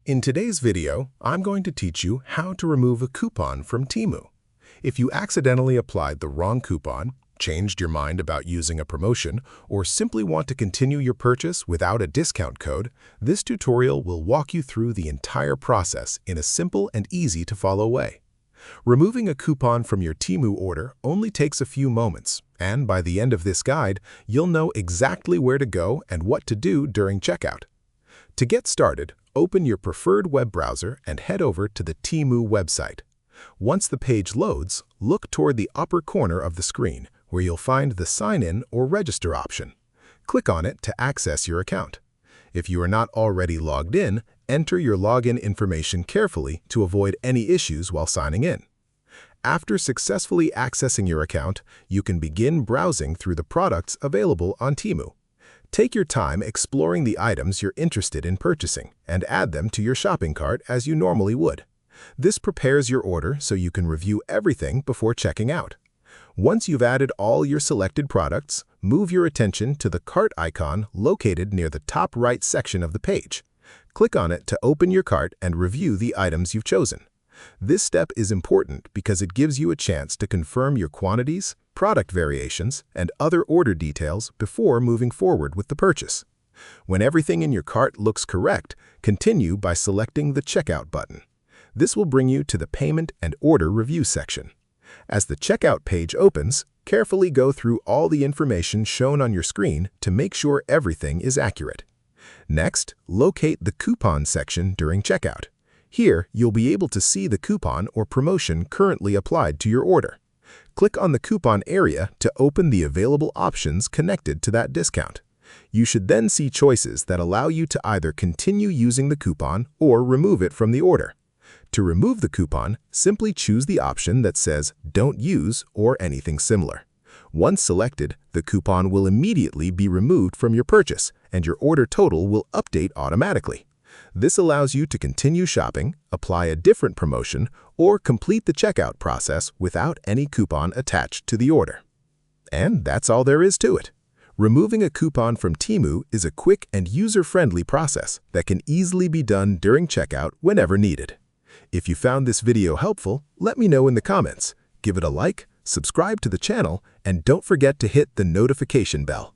In today's video, I'm going to teach you how to remove a coupon from Temu. If you accidentally applied the wrong coupon, changed your mind about using a promotion, or simply want to continue your purchase without a discount code, this tutorial will walk you through the entire process in a simple and easy-to-follow way. Removing a coupon from your Temu order only takes a few moments, and by the end of this guide, you'll know exactly where to go and what to do during checkout. To get started, open your preferred web browser and head over to the Temu website. Once the page loads, look toward the upper corner of the screen, where you'll find the Sign In or Register option. Click on it to access your account. If you are not already logged in, enter your login information carefully to avoid any issues while signing in. After successfully accessing your account, you can begin browsing through the products available on Temu. Take your time exploring the items you're interested in purchasing and add them to your shopping cart as you normally would. This prepares your order so you can review everything before checking out. Once you've added all your selected products, move your attention to the cart icon located near the top right section of the page. Click on it to open your cart and review the items you've chosen. This step is important because it gives you a chance to confirm your quantities, product variations, and other order details before moving forward with the purchase. When everything in your cart looks correct, continue by selecting the Checkout button. This will bring you to the Payment and Order Review section. As the checkout page opens, carefully go through all the information shown on your screen to make sure everything is accurate. Next, locate the Coupon section during checkout. Here, you'll be able to see the coupon or promotion currently applied to your order. Click on the coupon area to open the available options connected to that discount. You should then see choices that allow you to either continue using the coupon or remove it from the order. To remove the coupon, simply choose the option that says "Don't use" or anything similar. Once selected, the coupon will immediately be removed from your purchase, and your order total will update automatically. This allows you to continue shopping, apply a different promotion, or complete the checkout process without any coupon attached to the order. And that's all there is to it. Removing a coupon from Temu is a quick and user-friendly process that can easily be done during checkout whenever needed. If you found this video helpful, let me know in the comments. Give it a like, subscribe to the channel, and don't forget to hit the notification bell.